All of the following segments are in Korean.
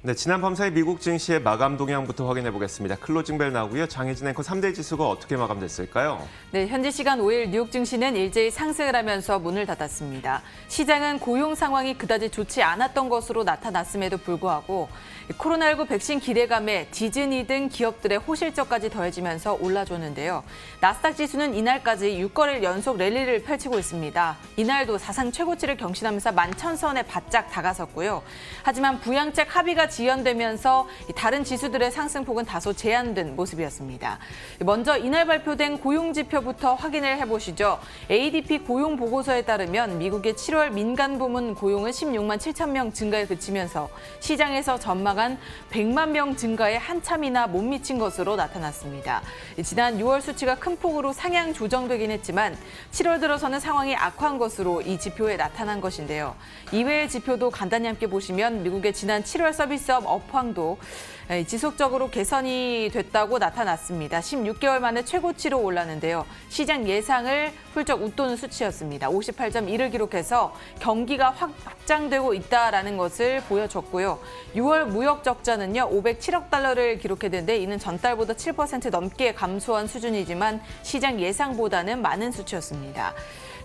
네, 지난 밤 사이 미국 증시의 마감 동향부터 확인해 보겠습니다. 클로징벨 나오고요. 장혜진 앵커 3대 지수가 어떻게 마감됐을까요? 네, 현지 시간 5일 뉴욕 증시는 일제히 상승을 하면서 문을 닫았습니다. 시장은 고용 상황이 그다지 좋지 않았던 것으로 나타났음에도 불구하고 코로나19 백신 기대감에 디즈니 등 기업들의 호실적까지 더해지면서 올라줬는데요. 나스닥 지수는 이날까지 6거래일 연속 랠리를 펼치고 있습니다. 이날도 사상 최고치를 경신하면서 11,000선에 바짝 다가섰고요. 하지만 부양책 합의가 지연되면서 다른 지수들의 상승폭은 다소 제한된 모습이었습니다. 먼저 이날 발표된 고용지표부터 확인을 해보시죠. ADP 고용보고서에 따르면 미국의 7월 민간 부문 고용은 16만 7천 명 증가에 그치면서 시장에서 전망한 100만 명 증가에 한참이나 못 미친 것으로 나타났습니다. 지난 6월 수치가 큰 폭으로 상향 조정되긴 했지만 7월 들어서는 상황이 악화한 것으로 이 지표에 나타난 것인데요. 이외의 지표도 간단히 함께 보시면 미국의 지난 7월 서비스업 업황도 지속적으로 개선이 됐다고 나타났습니다. 16개월 만에 최고치로 올랐는데요. 시장 예상을 훌쩍 웃도는 수치였습니다. 58.1을 기록해서 경기가 확장되고 있다는 것을 보여줬고요. 6월 무역 적자는요, 507억 달러를 기록했는데 이는 전달보다 7% 넘게 감소한 수준이지만 시장 예상보다는 많은 수치였습니다.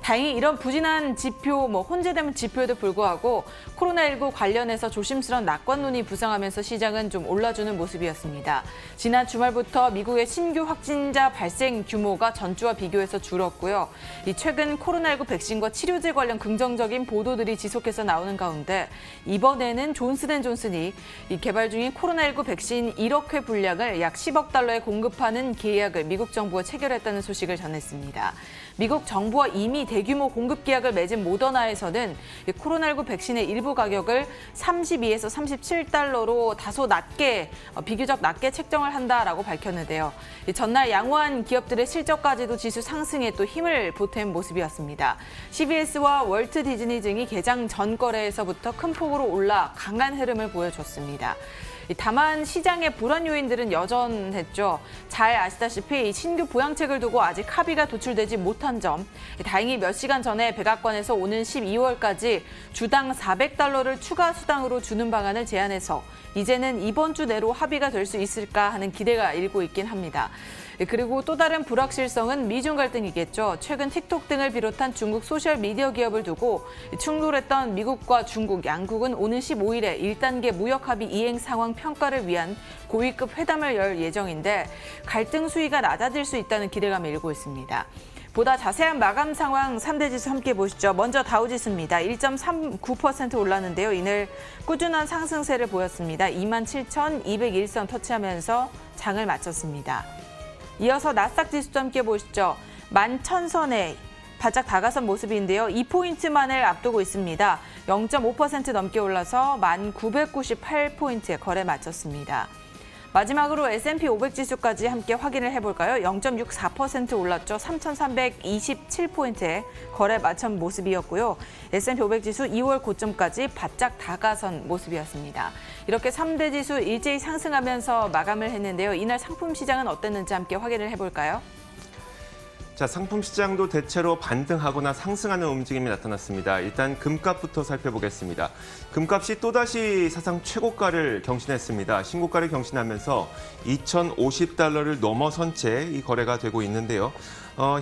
다행히 이런 부진한 지표, 혼재된 지표에도 불구하고 코로나19 관련해서 조심스러운 낙관론이 부상하면서 시장은 좀 올라주는 모습이었습니다. 지난 주말부터 미국의 신규 확진자 발생 규모가 전주와 비교해서 줄었고요. 최근 코로나19 백신과 치료제 관련 긍정적인 보도들이 지속해서 나오는 가운데 이번에는 존슨앤존슨이 개발 중인 코로나19 백신 1억 회 분량을 약 10억 달러에 공급하는 계약을 미국 정부가 체결했다는 소식을 전했습니다. 미국 정부와 이미 대규모 공급 계약을 맺은 모더나에서는 코로나19 백신의 일부 가격을 32에서 37달러로 다소 비교적 낮게 책정을 한다라고 밝혔는데요. 전날 양호한 기업들의 실적까지도 지수 상승에 또 힘을 보탠 모습이었습니다. CBS와 월트 디즈니 등이 개장 전 거래에서부터 큰 폭으로 올라 강한 흐름을 보여줬습니다. 다만 시장의 불안 요인들은 여전했죠. 잘 아시다시피 신규 부양책을 두고 아직 합의가 도출되지 못한 점, 다행히 몇 시간 전에 백악관에서 오는 12월까지 주당 400달러를 추가 수당으로 주는 방안을 제안해서 이제는 이번 주 내로 합의가 될 수 있을까 하는 기대가 일고 있긴 합니다. 그리고 또 다른 불확실성은 미중 갈등이겠죠. 최근 틱톡 등을 비롯한 중국 소셜미디어 기업을 두고 충돌했던 미국과 중국 양국은 오는 15일에 1단계 무역 합의 이행 상황 평가를 위한 고위급 회담을 열 예정인데 갈등 수위가 낮아질 수 있다는 기대감이 일고 있습니다. 보다 자세한 마감 상황 3대 지수 함께 보시죠. 먼저 다우지수입니다. 1.39% 올랐는데요. 이날 꾸준한 상승세를 보였습니다. 27,201선 터치하면서 장을 마쳤습니다. 이어서 나스닥 지수도 함께 보시죠. 11,000선에 바짝 다가선 모습인데요. 2포인트만을 앞두고 있습니다. 0.5% 넘게 올라서 1,998포인트에 거래 마쳤습니다. 마지막으로 S&P 500 지수까지 함께 확인을 해볼까요? 0.64% 올랐죠. 3,327포인트에 거래 마친 모습이었고요. S&P 500 지수 2월 고점까지 바짝 다가선 모습이었습니다. 이렇게 3대 지수 일제히 상승하면서 마감을 했는데요. 이날 상품 시장은 어땠는지 함께 확인을 해볼까요? 자, 상품 시장도 대체로 반등하거나 상승하는 움직임이 나타났습니다. 일단 금값부터 살펴보겠습니다. 금값이 또다시 사상 최고가를 경신했습니다. 신고가를 경신하면서 2,050달러를 넘어선 채 이 거래가 되고 있는데요.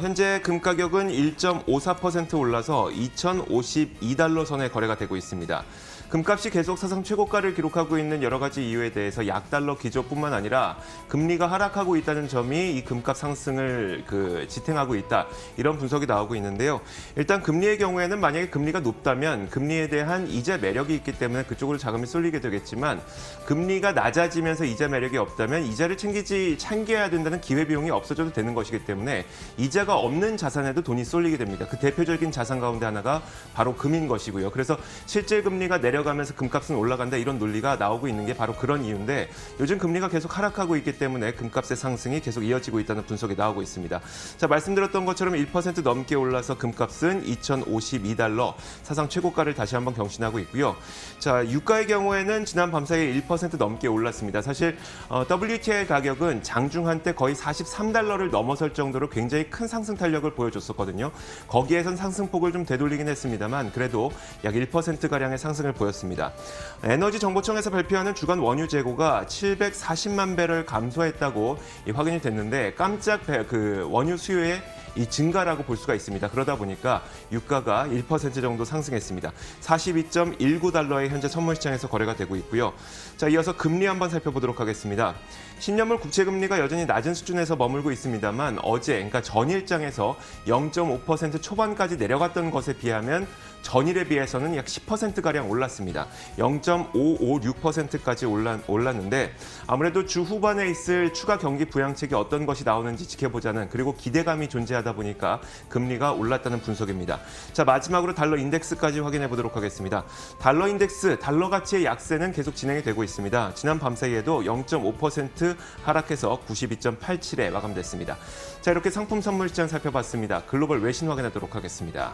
현재 금 가격은 1.54% 올라서 2,052달러 선에 거래가 되고 있습니다. 금값이 계속 사상 최고가를 기록하고 있는 여러 가지 이유에 대해서 약달러 기조뿐만 아니라 금리가 하락하고 있다는 점이 이 금값 상승을 지탱하고 있다. 이런 분석이 나오고 있는데요. 일단 금리의 경우에는 만약에 금리가 높다면 금리에 대한 이자 매력이 있기 때문에 그쪽으로 자금이 쏠리게 되겠지만 금리가 낮아지면서 이자 매력이 없다면 이자를 챙겨야 된다는 기회비용이 없어져도 되는 것이기 때문에 이자가 없는 자산에도 돈이 쏠리게 됩니다. 그 대표적인 자산 가운데 하나가 바로 금인 것이고요. 그래서 실질 금리가 내려가면서 금값은 올라간다 이런 논리가 나오고 있는 게 바로 그런 이유인데 요즘 금리가 계속 하락하고 있기 때문에 금값의 상승이 계속 이어지고 있다는 분석이 나오고 있습니다. 자, 말씀드렸던 것처럼 1% 넘게 올라서 금값은 2,052달러 사상 최고가를 다시 한번 경신하고 있고요. 자, 유가의 경우에는 지난 밤사이에 1% 넘게 올랐습니다. 사실 WTI 가격은 장중 한때 거의 43달러를 넘어설 정도로 굉장히 큰 상승 탄력을 보여줬었거든요. 거기에선 상승폭을 좀 되돌리긴 했습니다만 그래도 약 1%가량의 상승을 보였습니다. 보였습니다. 에너지정보청에서 발표하는 주간 원유 재고가 740만 배럴 감소했다고 확인이 됐는데 깜짝 원유 수요의 이 증가라고 볼 수가 있습니다. 그러다 보니까 유가가 1% 정도 상승했습니다. 42.19달러에 현재 선물시장에서 거래가 되고 있고요. 자, 이어서 금리 한번 살펴보도록 하겠습니다. 10년물 국채금리가 여전히 낮은 수준에서 머물고 있습니다만 어제, 그러니까 전일장에서 0.5% 초반까지 내려갔던 것에 비하면 전일에 비해서는 약 10%가량 올랐습니다. 0.556%까지 올랐는데 아무래도 주 후반에 있을 추가 경기 부양책이 어떤 것이 나오는지 지켜보자는 그리고 기대감이 존재하다 보니까 금리가 올랐다는 분석입니다. 자, 마지막으로 달러 인덱스까지 확인해 보도록 하겠습니다. 달러 인덱스, 달러 가치의 약세는 계속 진행이 되고 있습니다. 지난 밤 사이에도 0.5% 하락해서 92.87에 마감됐습니다. 자, 이렇게 상품 선물 시장 살펴봤습니다. 글로벌 외신 확인하도록 하겠습니다.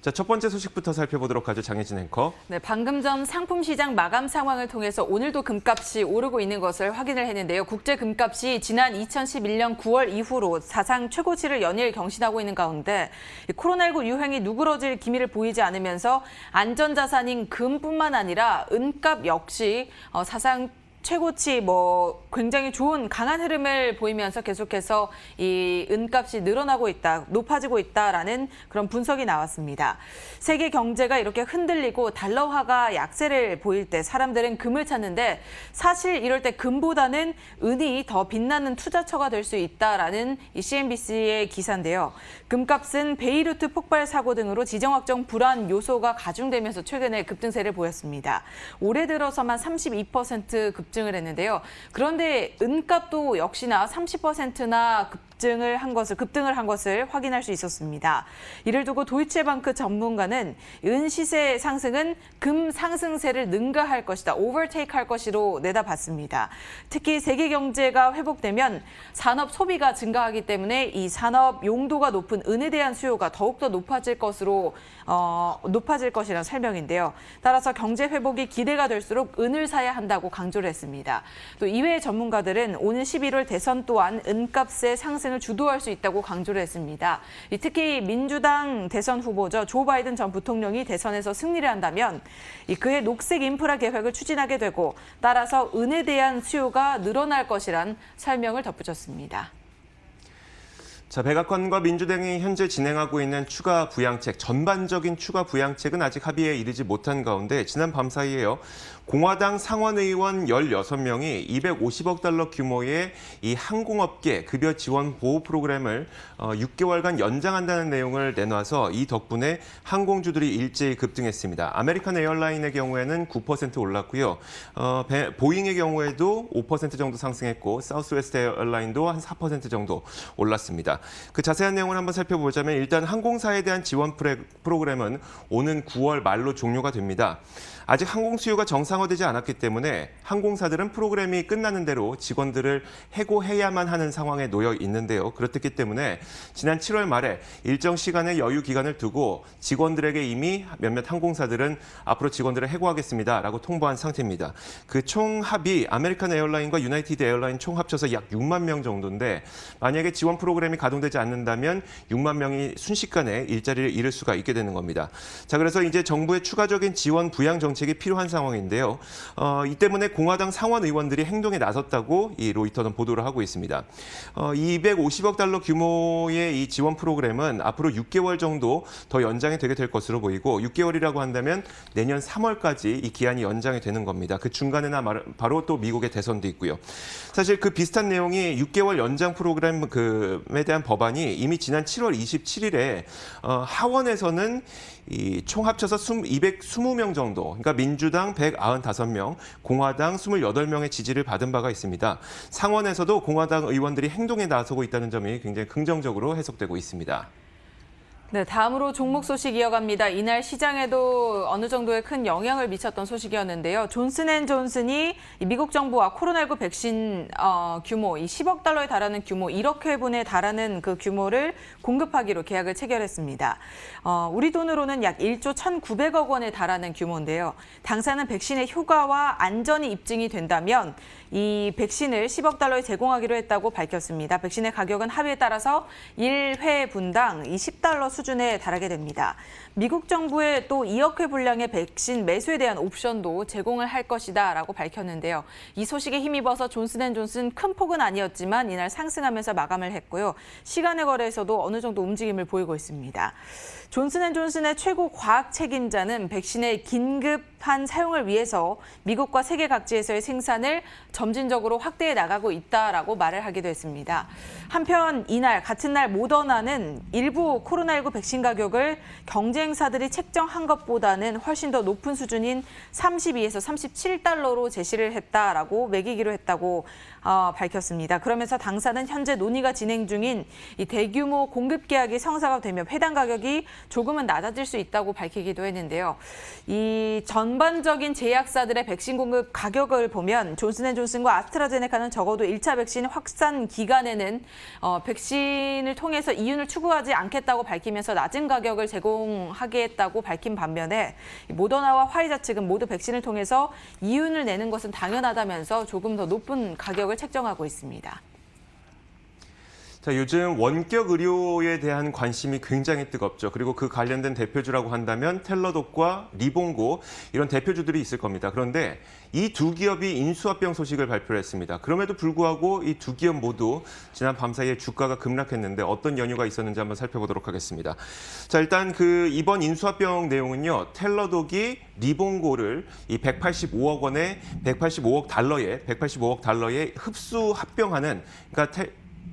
자, 첫 번째 소식부터 살펴보도록 하죠. 장혜진 앵커. 네, 방금 전 상품 시장 마감 상황을 통해서 오늘도 금값이 오르고 있는 것을 확인을 했는데요. 국제 금값이 지난 2011년 9월 이후로 사상 최고치를 연일 경신하고 있는 가운데 코로나19 유행이 누그러질 기미를 보이지 않으면서 안전자산인 금뿐만 아니라 은값 역시 사상 최고치 굉장히 좋은 강한 흐름을 보이면서 계속해서 이 은값이 늘어나고 있다, 높아지고 있다라는 그런 분석이 나왔습니다. 세계 경제가 이렇게 흔들리고 달러화가 약세를 보일 때 사람들은 금을 찾는데 사실 이럴 때 금보다는 은이 더 빛나는 투자처가 될 수 있다라는 이 CNBC의 기사인데요. 금값은 베이루트 폭발 사고 등으로 지정 확정 불안 요소가 가중되면서 최근에 급등세를 보였습니다. 올해 들어서만 32% 급증을 했는데요. 그런데 은값도 역시나 30%나 급등을 한 것을 확인할 수 있었습니다. 이를 두고 도이체방크 전문가는 은 시세 상승은 금 상승세를 능가할 것이다, 오버테이크할 것으로 내다봤습니다. 특히 세계 경제가 회복되면 산업 소비가 증가하기 때문에 이 산업 용도가 높은 은에 대한 수요가 더욱더 높아질 것이라는 설명인데요. 따라서 경제 회복이 기대가 될수록 은을 사야 한다고 강조를 했습니다. 또 이외의 전문가들은 오는 11월 대선 또한 은값의 상승을 주도할 수 있다고 강조를 했습니다. 특히 민주당 대선 후보죠. 조 바이든 전 부통령이 대선에서 승리를 한다면 그의 녹색 인프라 계획을 추진하게 되고 따라서 은에 대한 수요가 늘어날 것이란 설명을 덧붙였습니다. 자, 백악관과 민주당이 현재 진행하고 있는 추가 부양책, 전반적인 추가 부양책은 아직 합의에 이르지 못한 가운데 지난 밤 사이에요. 공화당 상원의원 16명이 250억 달러 규모의 이 항공업계 급여 지원 보호 프로그램을 6개월간 연장한다는 내용을 내놔서 이 덕분에 항공주들이 일제히 급등했습니다. 아메리칸 에어라인의 경우에는 9% 올랐고요. 보잉의 경우에도 5% 정도 상승했고 사우스웨스트 에어라인도 한 4% 정도 올랐습니다. 그 자세한 내용을 한번 살펴보자면 일단 항공사에 대한 지원 프로그램은 오는 9월 말로 종료가 됩니다. 아직 항공 수요가 정상화되지 않았기 때문에 항공사들은 프로그램이 끝나는 대로 직원들을 해고해야만 하는 상황에 놓여 있는데요. 그렇기 때문에 지난 7월 말에 일정 시간의 여유 기간을 두고 직원들에게 이미 몇몇 항공사들은 앞으로 직원들을 해고하겠습니다라고 통보한 상태입니다. 그 총 합이 아메리칸 에어라인과 유나이티드 에어라인 총 합쳐서 약 6만 명 정도인데 만약에 지원 프로그램이 가동되지 않는다면 6만 명이 순식간에 일자리를 잃을 수가 있게 되는 겁니다. 자, 그래서 이제 정부의 추가적인 지원 부양 정책이 필요한 상황인데요. 이 때문에 공화당 상원 의원들이 행동에 나섰다고 이 로이터는 보도를 하고 있습니다. 250억 달러 규모의 이 지원 프로그램은 앞으로 6개월 정도 더 연장이 되게 될 것으로 보이고 6개월이라고 한다면 내년 3월까지 이 기한이 연장이 되는 겁니다. 그 중간에나 바로 또 미국의 대선도 있고요. 사실 그 비슷한 내용이 6개월 연장 프로그램에 대한 법안이 이미 지난 7월 27일에 하원에서는 이 총 합쳐서 220명 정도, 그러니까 민주당 195명, 공화당 28명의 지지를 받은 바가 있습니다. 상원에서도 공화당 의원들이 행동에 나서고 있다는 점이 굉장히 긍정적으로 해석되고 있습니다. 네, 다음으로 종목 소식 이어갑니다. 이날 시장에도 어느 정도의 큰 영향을 미쳤던 소식이었는데요. 존슨앤존슨이 미국 정부와 코로나19 백신 규모, 이 10억 달러에 달하는 규모, 1억 회분에 달하는 그 규모를 공급하기로 계약을 체결했습니다. 우리 돈으로는 약 1조 1,900억 원에 달하는 규모인데요. 당사는 백신의 효과와 안전이 입증이 된다면 이 백신을 10억 달러에 제공하기로 했다고 밝혔습니다. 백신의 가격은 합의에 따라서 1회 분당 20달러 수준에 달하게 됩니다. 미국 정부의 또 2억 회 분량의 백신 매수에 대한 옵션도 제공을 할 것이다라고 밝혔는데요. 이 소식에 힘입어서 존슨앤존슨 큰 폭은 아니었지만 이날 상승하면서 마감을 했고요. 시간의 거래에서도 어느 정도 움직임을 보이고 있습니다. 존슨앤존슨의 최고 과학 책임자는 백신의 긴급한 사용을 위해서 미국과 세계 각지에서의 생산을 점진적으로 확대해 나가고 있다라고 말을 하기도 했습니다. 한편 이날 같은 날 모더나는 일부 코로나19 백신 가격을 경쟁사들이 책정한 것보다는 훨씬 더 높은 수준인 32에서 37달러로 제시를 했다라고 매기기로 했다고 밝혔습니다. 그러면서 당사는 현재 논의가 진행 중인 이 대규모 공급 계약이 성사가 되면 회당 가격이 조금은 낮아질 수 있다고 밝히기도 했는데요. 이 전반적인 제약사들의 백신 공급 가격을 보면 존슨앤존슨과 아스트라제네카는 적어도 1차 백신 확산 기간에는 백신을 통해서 이윤을 추구하지 않겠다고 밝히면서 낮은 가격을 제공하겠다고 밝힌 반면에 모더나와 화이자 측은 모두 백신을 통해서 이윤을 내는 것은 당연하다면서 조금 더 높은 가격을 책정하고 있습니다. 자, 요즘 원격 의료에 대한 관심이 굉장히 뜨겁죠. 그리고 그 관련된 대표주라고 한다면 텔러독과 리봉고 이런 대표주들이 있을 겁니다. 그런데 이 두 기업이 인수합병 소식을 발표를 했습니다. 그럼에도 불구하고 이 두 기업 모두 지난 밤 사이에 주가가 급락했는데 어떤 연유가 있었는지 한번 살펴보도록 하겠습니다. 자, 일단 이번 인수합병 내용은요. 텔러독이 리봉고를 이 185억 달러에 흡수 합병하는, 그러니까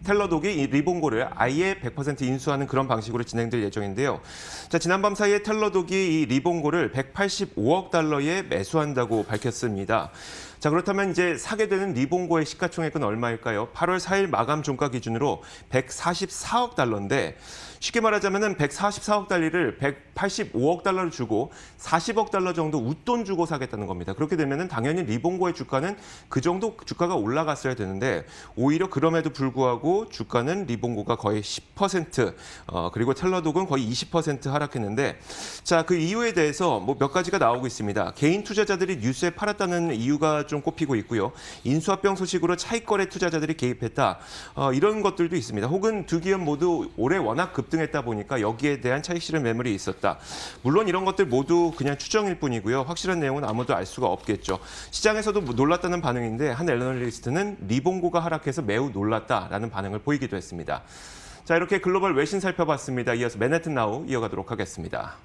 텔러독이 이 리봉고를 아예 100% 인수하는 그런 방식으로 진행될 예정인데요. 자, 지난밤 사이에 텔러독이 이 리봉고를 185억 달러에 매수한다고 밝혔습니다. 자, 그렇다면 이제 사게 되는 리봉고의 시가총액은 얼마일까요? 8월 4일 마감 종가 기준으로 144억 달러인데 쉽게 말하자면 144억 달러를 185억 달러를 주고 40억 달러 정도 웃돈 주고 사겠다는 겁니다. 그렇게 되면 당연히 리봉고의 주가는 그 정도 주가가 올라갔어야 되는데 오히려 그럼에도 불구하고 주가는 리봉고가 거의 10%, 그리고 텔러독은 거의 20% 하락했는데, 자, 그 이유에 대해서 몇 가지가 나오고 있습니다. 개인 투자자들이 뉴스에 팔았다는 이유가 좀 꼽히고 있고요. 인수합병 소식으로 차익거래 투자자들이 개입했다. 이런 것들도 있습니다. 혹은 두 기업 모두 올해 워낙 급등했다 보니까 여기에 대한 차익 실현 매물이 있었다. 물론 이런 것들 모두 그냥 추정일 뿐이고요. 확실한 내용은 아무도 알 수가 없겠죠. 시장에서도 놀랐다는 반응인데 한 애널리스트는 리봉고가 하락해서 매우 놀랐다라는 반응을 보이기도 했습니다. 자, 이렇게 글로벌 외신 살펴봤습니다. 이어서 맨해튼 나우 이어가도록 하겠습니다.